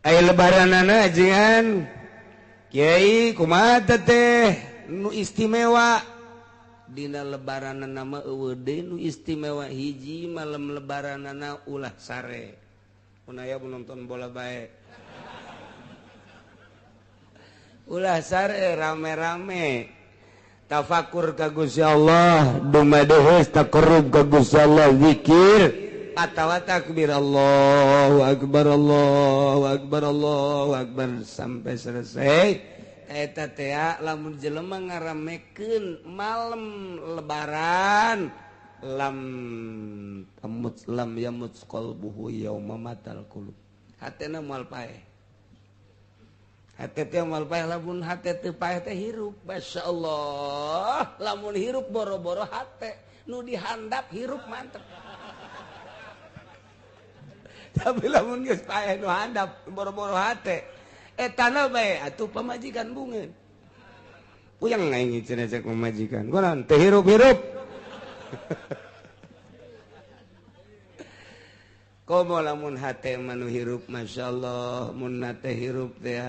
lebaranana ajengan Kyai kumaha teh nu istimewa dina lebaranana mah eueuh deui nu istimewa hiji malam lebaranana ulah sare mun aya nonton bola bae ulah sare rame-rame tafakur ka Gusti Allah dumadeheus taqarrub ka Gusti Allah zikir atawa takbir Allahu akbar Allahu akbar Allahu akbar sampai selesai eta teh lamun jelema ngaramekeun malam lebaran lam yamut qalbuhu yauma matal qulub hatena moal paeh hate teh moal paeh lamun hate teu paeh teh hirup masyaallah lamun hirup boro-boro hate nu dihandap hirup mantep tapi lamun geus paeh nu handap boro-boro hate etana bae atuh pamajikan bungeun puyang aing cenah cek pamajikan kunaon teh hirup-hirup komo lamun hate manu hirup masyaallah mun teh hirup teh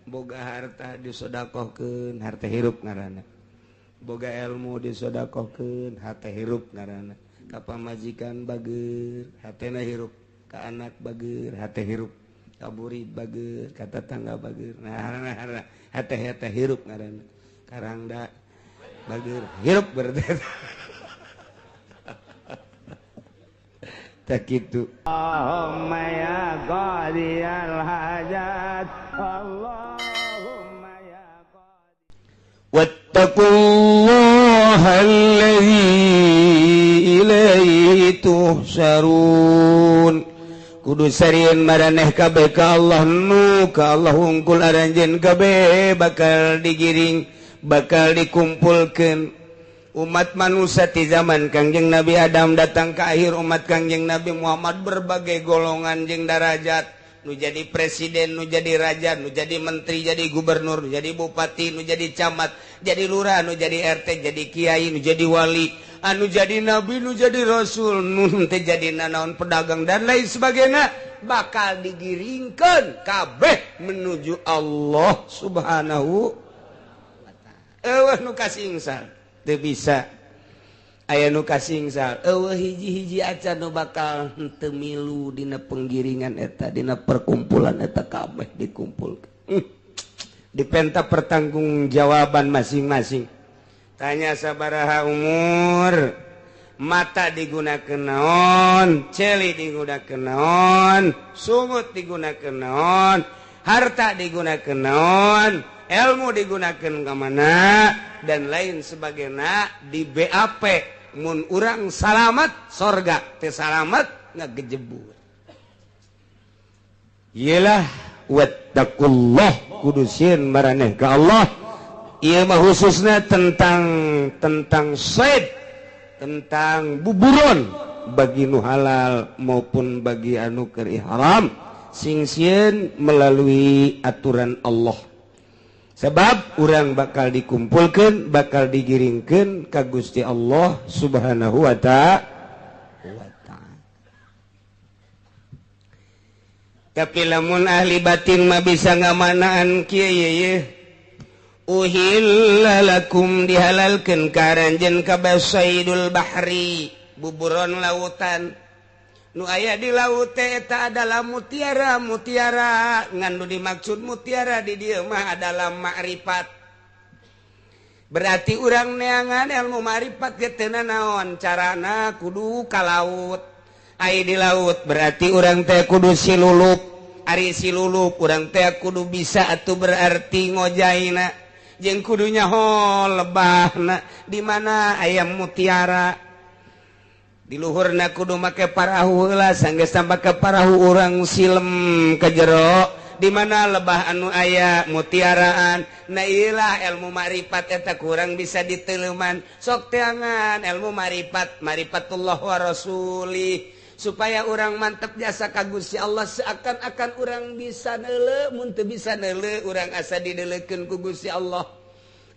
boga harta disodakohkeun harta hirup ngaranna boga ilmu disodakohkeun harta hirup ngaranna ka pamajikan bageur hatena hirup ka anak bageur hate hirup ka burid bageur ka tetangga bageur nah hate hirup ngaranna karangda bageur hirup berarti tak kitu Allahumma ya qadiyal hajat Allahumma ya qadi wattaqullaha alladzi ilaihi tuhsyarun kudu sarieun maraneh kabeh ka Allah nu ka Allah hungkul aranjeun kabeh bakal digiring bakal dikumpulkeun umat manusia di zaman Kangjeng Nabi Adam datang ke akhir umat Kangjeng Nabi Muhammad berbagai golongan jeung derajat nu jadi presiden nu jadi raja nu jadi menteri jadi gubernur nu jadi bupati nu jadi camat jadi lurah nu jadi RT jadi kiai nu jadi wali anu jadi nabi nu jadi rasul nu teh jadi nanaon pedagang dan lain sebagainya bakal digiringkeun kabeh menuju Allah Subhanahu wa taala eueuh nu kasingsal teu bisa aya nu kasingsal eueuh hiji-hiji acan nu bakal teu milu dina penggiringan eta dina perkumpulan eta kabeh dikumpulkeun dipenta pertanggungjawaban masing-masing tanya sabaraha umur mata digunakeun naon celi digunakeun naon sungut digunakeun naon harta digunakeun naon ilmu digunakeun ka mana dan lain sebagainya di BAP mun urang salamat sorga teu salamat ngagejebur iyalah wattaqullah kudu sieun maraneh ka Allah ieu mah khususna tentang sayd tentang buburon bagi nu halal maupun bagi anu keur ihram sing sieun melalui aturan Allah sebab urang bakal dikumpulkeun bakal digiringkeun ka Gusti Allah Subhanahu wa ta'ala tapi lamun ahli batin mah bisa ngamanaan kieu ye uhilla lakum dihalalkeun karanjeun ka basaidul bahri buburon lautan nu aya di laut teh eta adalah mutiara ngan nu dimaksud mutiara di dieu mah adalah makrifat berarti urang neangan ilmu makrifat ge teu naon carana kudu ka laut aya di laut berarti urang teh kudu silulup ari silulup urang teh kudu bisa atuh berarti ngojaina jeung kudu nyaho lebahna di mana aya mutiara di luhurna kudu make parahu heula sanggeus make parahu urang silem ka jero di mana lebah anu aya mutiaraan na ieulah ilmu makrifat eta kurang bisa diteleuman sok teangan ilmu marifatullah wa rasuli supaya urang mantep jasa ka Gusti Allah seakan-akan urang bisa neuleuh mun teu bisa neuleuh urang asa dideuleukeun ku Gusti Allah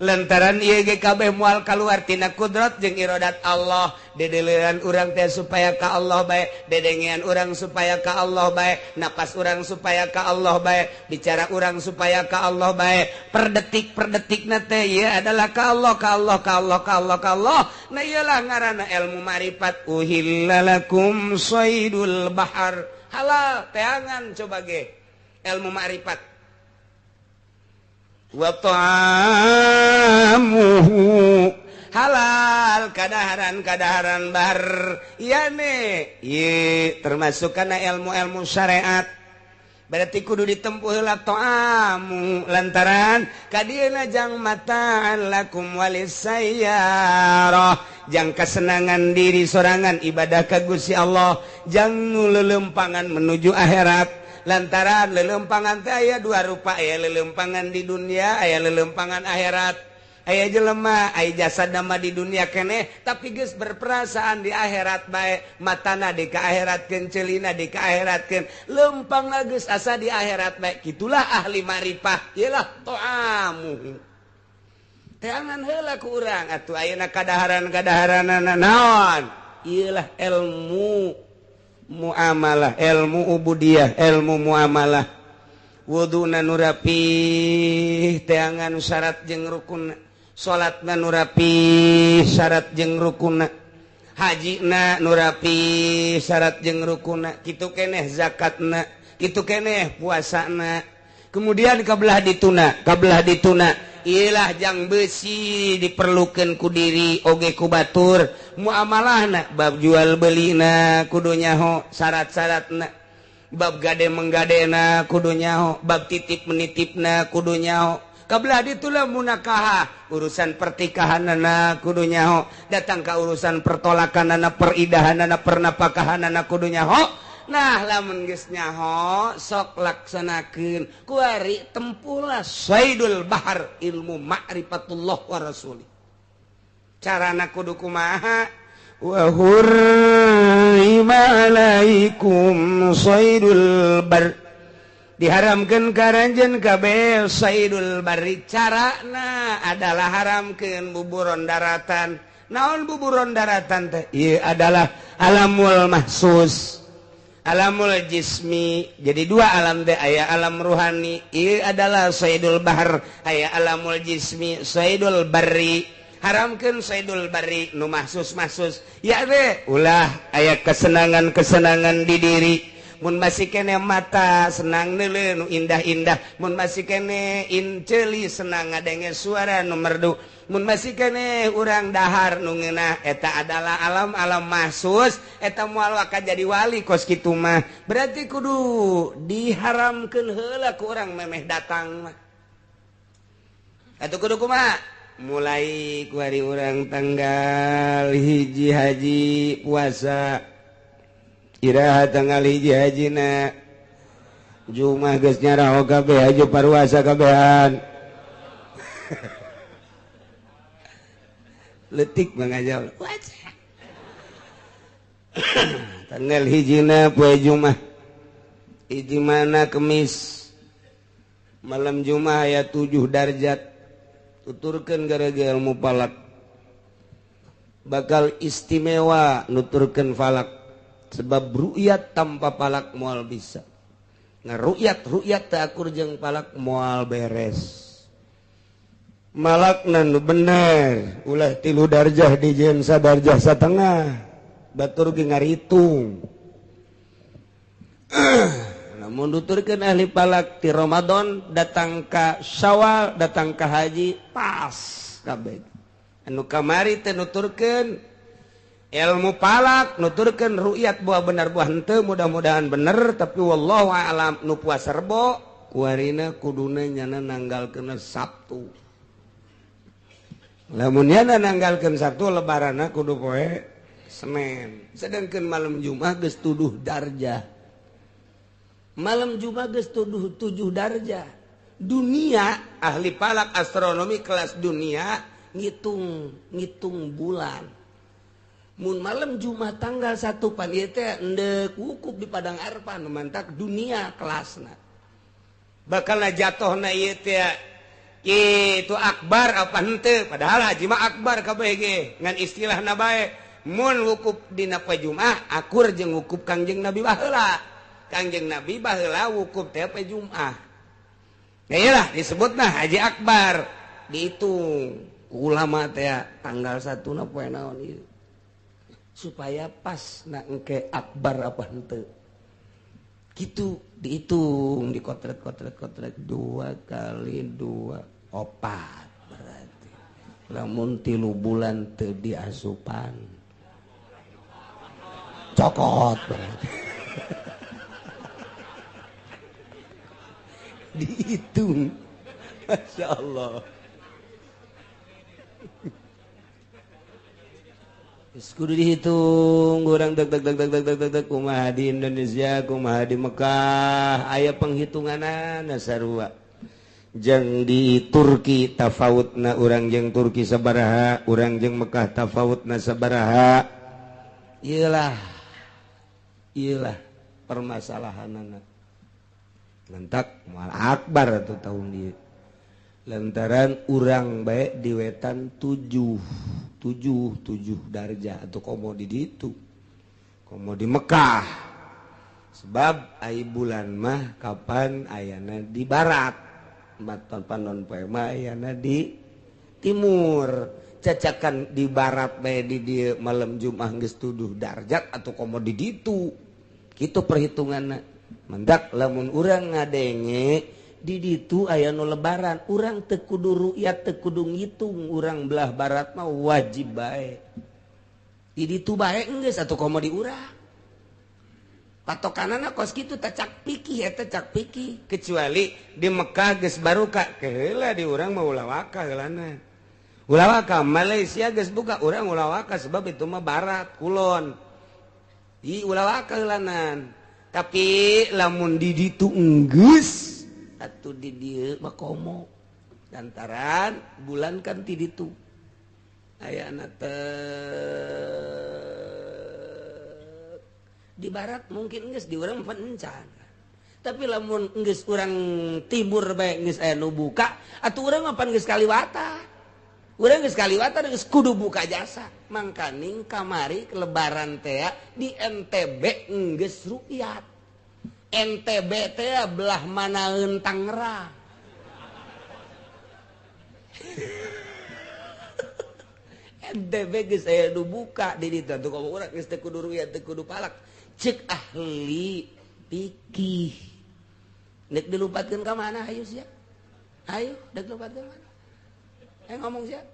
lantaran ieu ge kabeh moal kaluar tina kudrat jeung iradat Allah. Dedelean urang teh supaya ka Allah bae, dedengean urang supaya ka Allah bae, napas urang supaya ka Allah bae, bicara urang supaya ka Allah bae, per detikna teh ieu adalah ka Allah, ka Allah, ka Allah, ka Allah, ka Allah. Nah iyalah ngaranna ilmu ma'rifat. Uhillalakum shaydul bahar, halal teangan coba ge ilmu ma'rifat. Wa ta'amuhu, halal kadaharan bar iya ne ieu termasuk kana ilmu-ilmu syariat. Berarti kudu ditempuh heula ta'amu lantaran kadieuna jang mata'an lakum walisayyarah, jang kesenangan diri sorangan ibadah ka Gusti Allah, jang nu leuleumpangan menuju akhirat. Lantaran lelempangan teh aya dua rupa, aya lelempangan di dunia, aya lelempangan akhirat. Aya jelema aya jasadna mah di dunia keneh tapi geus berperasaan di akhirat bae, matana di ka akhiratkeun, ceulina di ka akhiratkeun, leumpangna geus asa di akhirat bae. Kitulah ahli ma'rifah, ieulah ta'amu. Teangan heula ku urang atuh ayeuna kadaharan-kadaharanana naon? Ieulah ilmu muamalah, ilmu ubudiyah, ilmu muamalah. Wuduna nu rapih teangan syarat jeung rukunna, salatna nu rapih syarat jeung rukunna, hajina nu rapih syarat jeung rukunna, kitu keneh zakatna, kitu keneh puasana. Kemudian kabelah dituna iyalah jang besi diperlukeun ku diri oge ku batur. Muamalahna bab jual belina kudu nyaho syarat-syaratna, bab gade menggadena kudu nyaho, bab titip menitipna kudu nyaho. Kabelah ditulah munakahah, urusan pertikahanana kudu nyaho, datang ka urusan pertolakanana, peridahanana, pernapakahanana kudu nyaho. Nah lamun geus nyaho sok laksanakeun kuari tempuhlah saydul bahar, ilmu ma'rifatullah wa rasuli. Carana kudu kumaha? Wa hurrima alaikum saydul bar, diharamkeun karanjeun kabeh saydul bari. Carana adalah haramkeun buburon daratan. Naon buburon daratan teh? Ieu adalah alamul mahsus, alamul jismi. Jadi dua alam teh, aya alam ruhani ieu adalah saydul bahar, aya alamul jismi saydul barri. Haramkeun saydul barri nu mahsus ya teh ulah aya kesenangan di diri. Mun masih kene mata senang neuleuh nu indah-indah, mun masih kene inceuli senang ngadenge suara nu merdu, mun masih kene urang dahar nu ngeunah, eta adalah alam-alam mahsus, eta moal waka jadi wali kos kitu mah. Berarti kudu diharamkeun heula ku urang memeh datang mah. Atuh kudu kumaha? Mulai ku hari urang tanggal hiji haji puasa, iraha tanggal hiji hajina Jumat geus nyaraho kabeh haji paruasa kabehan. Letik mangajal. Tanggal hijina poe Jumat. Hiji mana Kemis. Malam Jumat aya 7 darajat. Tuturkeun gara-gara ilmu falak. Bakal istimewa nuturkeun falak. Sebab ru'yat tanpa falak moal bisa. Nah ru'yat teh akur jeung falak moal beres. Malakna nu bener ulah 3 darjah dijieun sadarjah satengah. Batur ge ngaritung. Lamun nuturkeun ahli falak ti Ramadan datang ka Syawal, datang ka haji pas kabeh. Anu kamari teh nuturkeun ilmu falak, nuturkeun ru'yat buah bener buah henteu, mudah-mudahan bener tapi wallahu a'lam. Nu puasa Rebo kuarina kuduna nyana nanggalkeun Sabtu. Lamun nyana nanggalkeun Sabtu lebaranna kudu poe Senin. Sedangkeun malam Jumat geus 7 darjah. Malam Jumat geus 7 darjah. Dunia ahli falak astronomi kelas dunia ngitung bulan. Mun malam Jumat tanggal 1 pan ieu teh endek wukuf di padang Arfah nu mantak dunia kelasna. Bakalna jatohna ieu teh itu akbar apa henteu padahal haji mah akbar kabeh ge ngan istilahna bae mun wukuf dina poe Jumat akur jeung wukuf Kangjeng Nabi baheula Kangjeng Nabi baheula wukuf teh poe Jumat ya iyalah disebutna haji akbar dihitung ulama teh tanggal 1 na poe naon ieu supaya pas na engke akbar apa henteu gitu dihitung dikotret 2 kali 2 opat berarti lamun 3 bulan teu diasupan cokot berarti dihitung Masya Allah kudu dihitung orang deg kumaha di Indonesia kumaha di Mekah aya penghitunganana sarua jeung di Turki tafawutna urang jeung Turki sabaraha urang jeung Mekah tafawutna sabaraha iyalah permasalahanana lantak moal akbar atuh tahun ieu lantaran urang bae di wetan 7 darjah atau komo di ditu komo di Mekah sebab ai bulan mah kapan ayana di barat maton panon poe mah ayana di timur cacakan di barat bae di dieu malam Jumat geus 7 darjat atau komo di ditu kitu perhitunganna mendak lamun urang ngadenge di ditu aya nu lebaran urang teu kudu ru'yat teu kudu ngitung urang belah barat mah wajib bae di ditu bae geus atuh komo di urang patokanana kos kitu teh cak pikih eta cak pikih kecuali di Mekah geus barokah keheula di urang mah ulah waka heulana ulah waka Malaysia geus buka urang ulah waka sebab itu mah barat kulon di ulah waka heulanan tapi lamun di ditu geus atuh di dieu mah komo lantaran bulan kan ti ditu ayana di barat mungkin geus di urang pencan tapi lamun geus urang timur bae geus aya nu buka atuh urang mah pan geus kaliwata urang geus kaliwata geus kudu buka jasa mangkaning kamari lebaran teh di NTB geus ru'yat NTB teh belah manaeun Tangerang. NTB geus aya nu buka di ditu atuh komo urang geus teu kudu ru'yat teu kudu palak. Cek ahli fikih. Nek dilupatkeun ka mana hayu sia? Hayu, dek lupatkeun mana? Ngomong sia.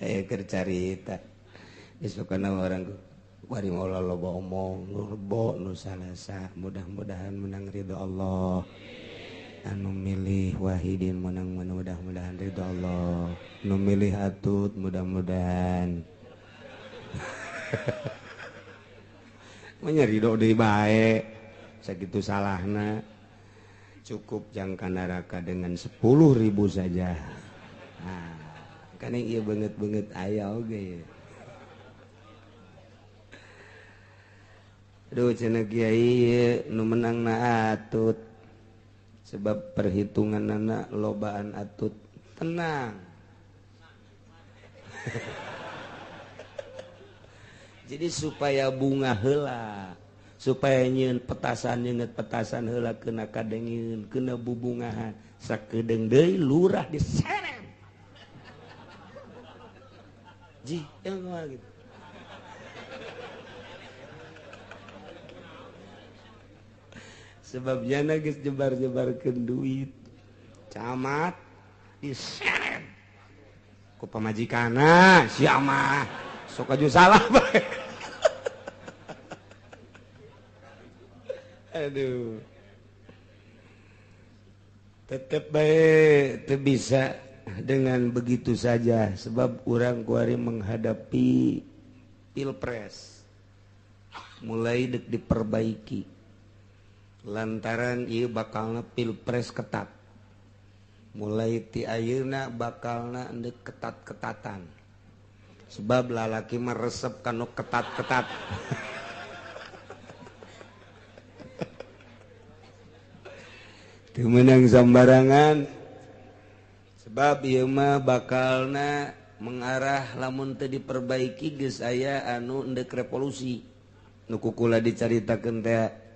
Ayo keur carita. Isukana orang bari maula loba omong nu rebo nu salasa mudah-mudahan menang ridho Allah anu milih wahidin menang mudah-mudahan ridho Allah nu milih atut mudah-mudahan ridho deui bae sakitu salahna cukup jangka neraka dengan 10.000 saja nah kan ieu beungeut-beungeut aya oge aduh cenah kiai nu menang na atut sebab perhitunganana lobaan atut tenang jadi supaya bunga heula supaya nyieun petasan nyeungeut petasan heula keuna kadengieun keuna bubungahan sakedeung deui lurah diserem ji yang gitu sebabnya geus jebar-jebarkeun duit camat diseret ku pamajikanna sia mah sok aju salah bae aduh tetep bae teu bisa dengan begitu saja sebab urang kuari menghadapi pilpres mulai dek diperbaiki lantaran ieu bakalna pilpres ketat mulai ti ayeuna bakalna endek ketat-ketatan sebab lalaki mah resep kanu ketat-ketat menang sembarangan sebab ieu mah bakalna mengarah lamun teu diperbaiki geus aya anu endek revolusi nu kukula dicaritakeun teh.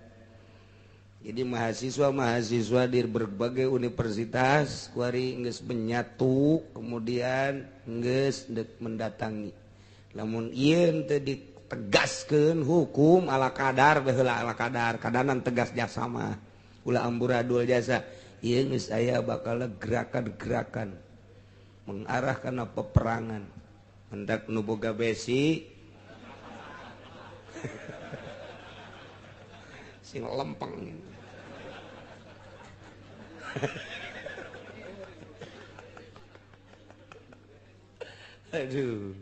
Jadi mahasiswa di berbagai universitas kuari geus menyatu kemudian geus mendatangi lamun ieu teu ditegaskeun hukum ala kadar baheula ala kadar kadanan tegas jasa mah ulah amburadul jasa ieu geus aya bakal gerakan-gerakan mengarah kana peperangan hendak nu boga besi sing lempeng. Aduh.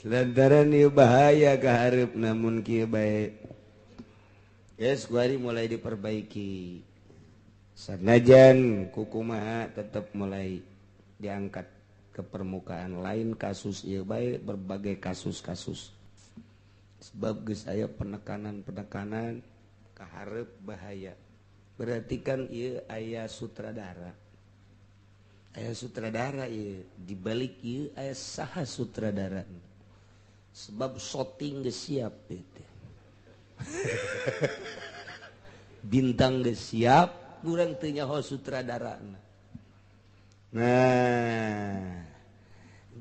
Lantaran ieu bahaya ka hareup namun kieu bae. Yes, kuari mulai diperbaiki. Sanajan kukumaha tetap mulai diangkat ke permukaan lain kasus ieu bae berbagai kasus-kasus. Sebab geus aya penekanan-penekanan ka hareup bahaya. Berarti kan ieu aya sutradara. Aya sutradara ieu, di balik ieu aya saha sutradara. Sebab syuting geus siap teh. Bintang geus siap, urang teu nyaho sutradarana. Nah,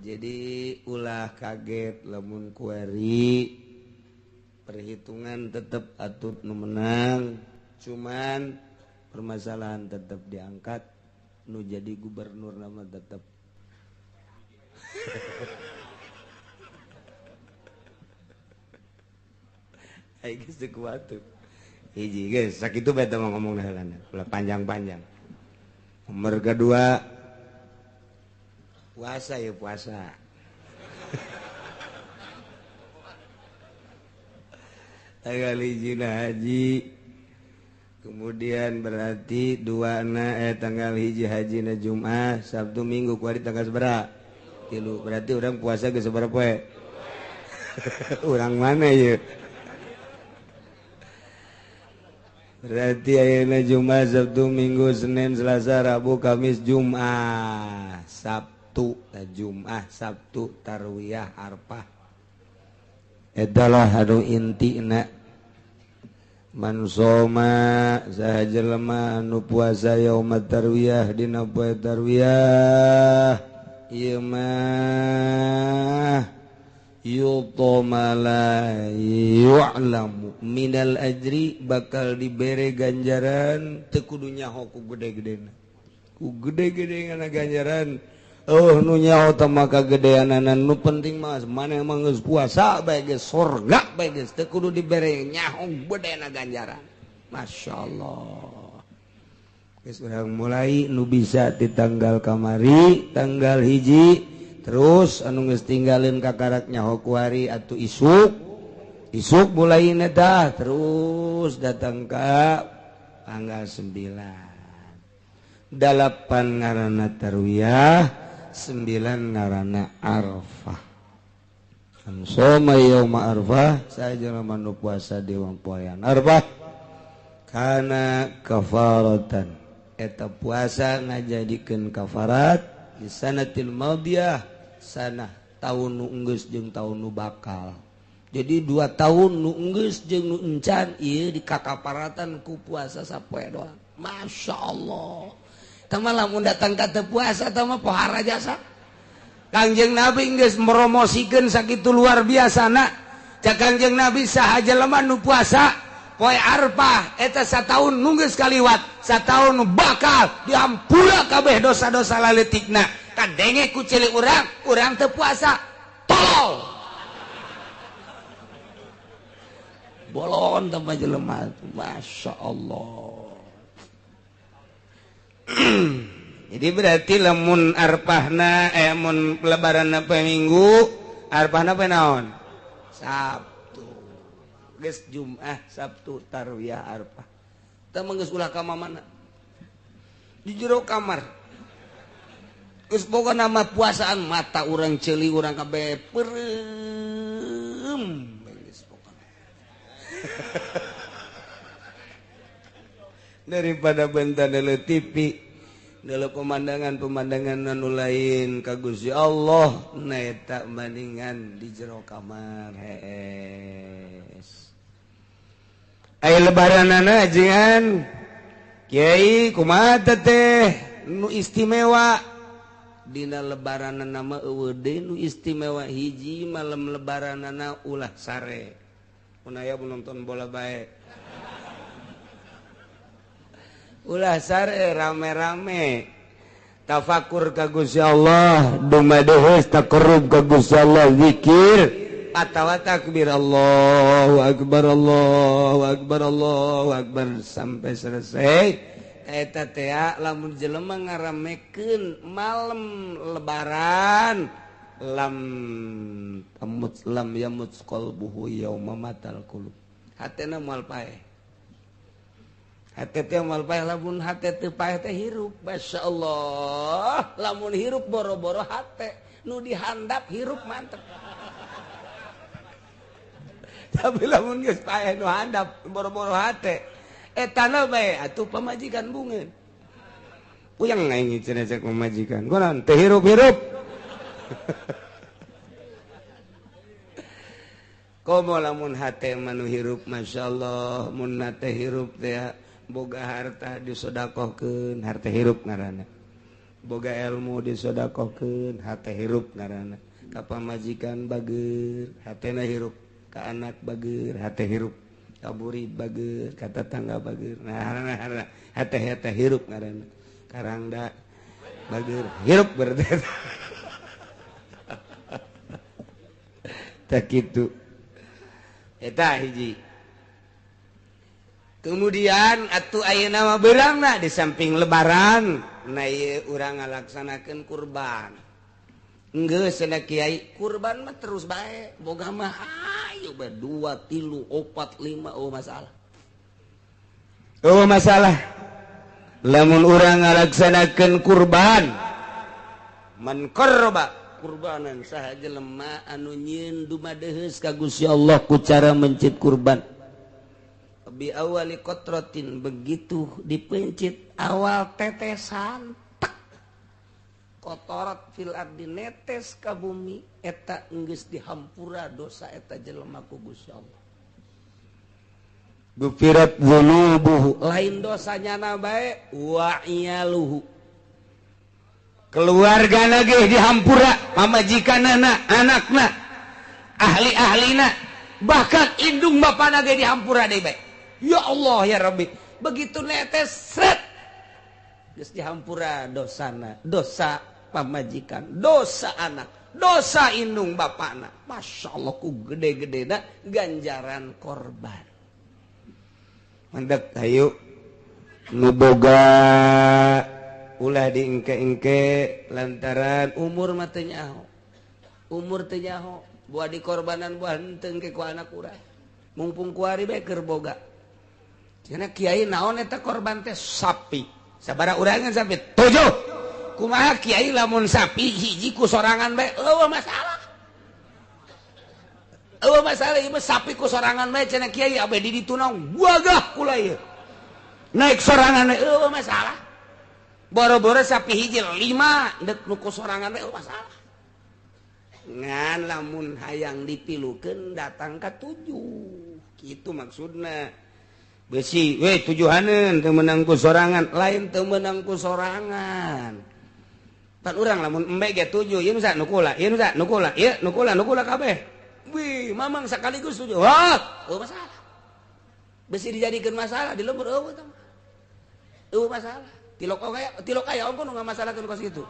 jadi ulah kaget lamun kuari perhitungan tetap atut nu menang, cuman permasalahan tetap diangkat nu jadi gubernur nama tetap ai geus teu kuat tuh hiji geus sakitu bae teh ngomong heulana ulah panjang-panjang. Nomor kedua puasa ya puasa. Tanggal hijina haji kemudian berarti tanggal hiji hajina Jumat Sabtu Minggu kuari tanggal seberapa? 3 berarti orang puasa ke seberapa poe? Orang mana ya? Berarti ayeuna Jumat Sabtu Minggu Senin Selasa Rabu Kamis Jumat Sabtu Jumat Sabtu Tarwiyah Arfah etalah anu intina man soma saha jelema anu puasa yaumat tarwiyah dina poe tarwiyah ieu mah yutomala yu'lamu minal ajri bakal dibere ganjaran teu kudu nyaho ku gede-gedena ku gede-gedena ganjaran. Oh nu nyaho teh mah kagedeanan nu penting mah maneh mah geus puasa bae geus surga bae geus teu kudu dibere nyaho bedena ganjaran. Masyaallah. Geus urang mulai nu bisa di tanggal kamari tanggal hiji terus anu geus tinggalin kakarak nyaho kuari atuh isuk mulai tah terus datang ka tanggal 9. 8 ngaranna tarwiyah 9 ngaranna Arafah. Soma yauma Arafah sajelema nu puasa di poean Arafah kana kafaratan eta puasa ngajadikeun kafarat di sanatil madiyah sanah taun nu enggeus jeung taun nu bakal. Jadi 2 tahun nu enggeus jeung nu encan ieu dikakaparatan ku puasa sapoe doang. Masyaallah. Tama lamun datang kata puasa tama pohara jasa. Kangjeng Nabi geus meromosikeun sakitu luar biasana. Cak Kangjeng Nabi saha jelema nu puasa poe Arfah eta sataun nu geus kaliwat, sataun nu bakal diampura kabeh dosa-dosa laletikna. Kadenge ku cilik urang teu puasa. Tolol. Bolon tama jelema. Masyaallah. Jadi berarti lamun arpahna mun lebaranna poe Minggu arpahna poe naon? Sabtu. Geus Jumat Sabtu tarwiyah arpah. Teu geus ulah ka mamana. Di jero kamar. Geus boga nama puasaan mata urang ceuli urang kabeh peureum. Geus pokona. daripada bentar dulu TV dulu pemandangan anu lain ka Gusti Allah eta bandingan di jero kamar hees aya lebaranana ajengan Kiai kumaha teh nu istimewa dina lebaranana mah eueuh deui nu istimewa hiji malam lebaranana ulah sare mun aya nonton bola bae ulah sare rame-rame tafakur ka Gusti Allah dumadeheus taqarrub ka Gusti Allah zikir atawa takbir Allahu akbar Allahu akbar Allahu akbar sampai selesai eta teh lamun jelema ngaramekeun malam lebaran lam yamut qalbuhu yauma matal qulub hatena moal paeh hati teh moal paeh lamun hati teh paeh teh hirup masyaallah lamun hirup boro-boro hati nu dihandap hirup mantep tapi lamun geus paeh nu handap boro-boro hati eta na bae atuh pamajikan bungeun puyang aing cenah cek pamajikan kunaon teh hirup-hirup komo lamun hati manu hirup masyaallah mun teh hirup teh boga harta disodakohkeun harta hirup ngaranna boga ilmu disodakohkeun harta hirup ngaranna ka pamajikan bageur hatena hirup ka anak bageur hate hirup ka buri bageur ka tetangga bageur nah hate hirup ngaranna karangda bageur hirup berarti tak kitu eta hiji. Kemudian atuh ayeuna mah beurangna di samping lebaran na ieu urang ngalaksanakeun kurban. Enggeus cenah kiai kurban mah terus bae boga mah hayu bae 2 3 4 5 masalah. Masalah. Lamun urang ngalaksanakeun kurban man qarraba kurbanan saha jelema anu nyieun dumadeheus ka Gusti Allah ku cara mencit kurban. Bi awali kotrotin begitu dipencit awal tetesan tak kotorat fil ardi netes ka bumi eta geus dihampura dosa eta jelema ku Gusti Allah gufirat dzunubuhu lain dosanya na bae wa iyaluhu keluargana ge dihampura pamajikanana anakna ahli-ahlina bahkan indung bapana ge dihampura deui bae. Ya Allah ya Rabbi begitu netes sret geus dihampura dosana dosa pamajikan dosa anak dosa indung bapana masyaallah ku gede-gedena ganjaran korban mandek hayu nu boga ulah diengke-engke lantaran umur mah teu nyaho umur teu nyaho buah dikorbanan buah henteu engke ku anak urang mumpung kuari bae keur boga cenah kiai naon eta korban teh sapi sabaraha urangan sapi 7 kumaha kiai lamun sapi hiji ku sorangan bae eueuh masalah ieu sapi ku sorangan bae cenah kiai abdi di ditu naon wagah kula ieu naik sorangan bae eueuh masalah boro-boro sapi hiji 5 dek nu ku sorangan bae eueuh masalah ngan lamun hayang dipilukeun datang ka 7 kitu maksudna besi we tujuaneun teu meunang ku sorangan lain teu meunang ku sorangan pan urang lamun embe ge 7 ieu nu sa nu kula ieu nu sa nu kula ieu nu kula kabeh wih mamang sakaligus 7 wah eueuh masalah besi dijadikeun masalah di lembur eueuh tah eueuh masalah tilok aya ongko nu ngamasalahkeun kos kitu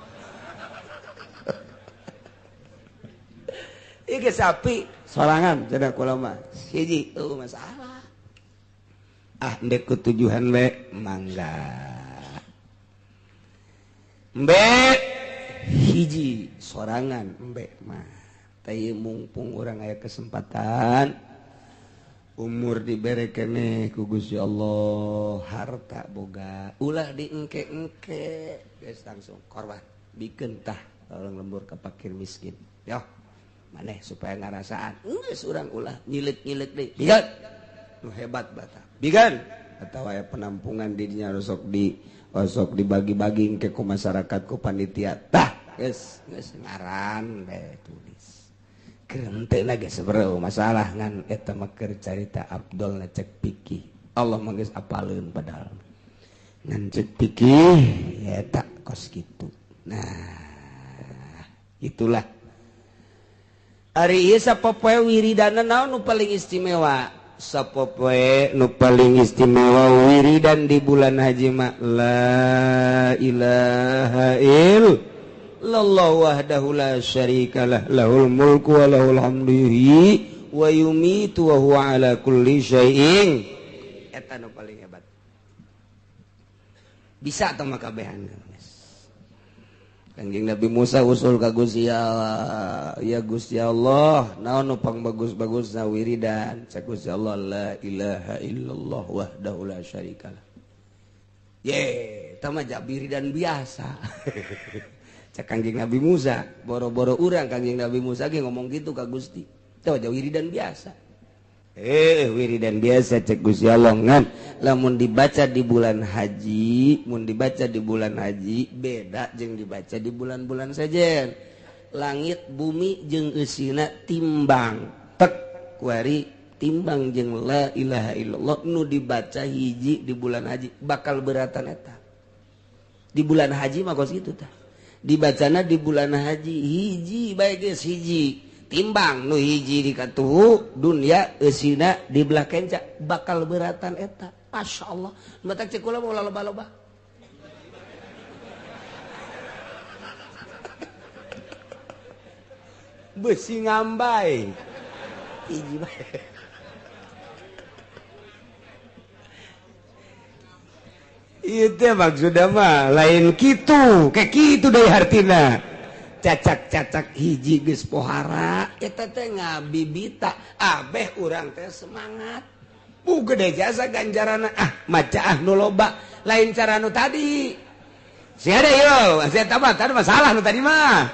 ieu ge sapi sorangan cenah kula mah hiji eueuh masalah ndek ketujuhan we mangga mbe hiji sorangan mbe mah teu mumpung urang aya kesempatan umur dibere keneh ku Gusti Allah harta boga ulah diengke-engke geus langsung korban bikeun tah tolong lembur ka fakir miskin yo maneh supaya ngarasaan geus urang ulah nyileuk-nyileuk deui bigan nu hebat bata bigan atau aya penampungan dirinya sok dibagi-bagi ke masyarakat ku panitia tah geus ngaran deh tulis keur teu na geus sebereu masalah ngan eta mah keur carita Abdul na cek pikih Allah mah geus apaleun padahal ngan cek pikih ya eta kos kitu. Nah itulah ari ieu sapopoe wiridana naon nu paling istimewa. Sapopoe nu paling istimewa wiridan di bulan haji mah la ilaha illallah wahdahu la syarikalah lahul mulku wa lahul hamdu yuhyi wa yumitu wa huwa ala kulli syai'in. Eta nu paling hebat. Bisa tong makabehan. Kanjeng Nabi Musa usul ka Gusti Allah, ya Gusti Allah, naon nu pang bagus-bagusna wiridan? Cak Gusti Allah, la ilaha illallah wahdahu la syarikalah. Ye, eta mah wiridan biasa. Cak Kanjeng Nabi Musa, boro-boro urang Kanjeng Nabi Musa ge ngomong gitu ka Gusti. Teu wiridan biasa. Wiridan biasa cek Gusti Allah ngan lamun dibaca di bulan haji, beda jeung dibaca di bulan-bulan sajen. Langit bumi jeung eusina timbang. Tek kuari timbang jeung la ilaha illallah nu dibaca hiji di bulan haji bakal beratan eta. Di bulan haji mah kos kitu tah. Dibacana di bulan haji hiji bae geus hiji. Timbang nu hiji di katuhu dunia eusina di belah kenca bakal beratan eta. Masya Allah matak cek kula mau loba-loba besi ngambai hiji bae itu maksudnya mah lain kitu kayak kitu dari hartina cacak-cacak hiji geus pohara eta teh ngabibita abeh urang teh semangat gede jasa ganjarana maca nu loba lain cara nu tadi sia ada yo sia tambah tadi masalah nu tadi mah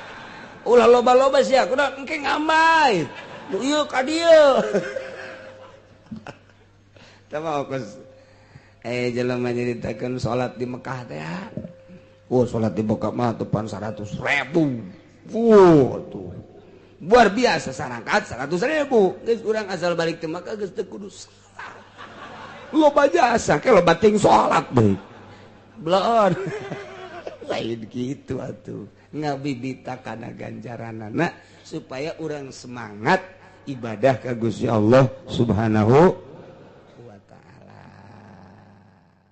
ulah loba-loba sia kudu engke ngambai nu ieu ka dieu tama kos jelema nyaritakeun salat di Mekah teh salat di Mekah mah tepan 100.000. Tuh. Luar biasa sarangkat 100.000. Geus urang asal balik teh Mekah geus teu kudu salat. Loba jasa ke loba ting salat deui. Belon. Lain kitu atuh. Ngabibita kana ganjaranana supaya urang semangat ibadah ka Gusti Allah Subhanahu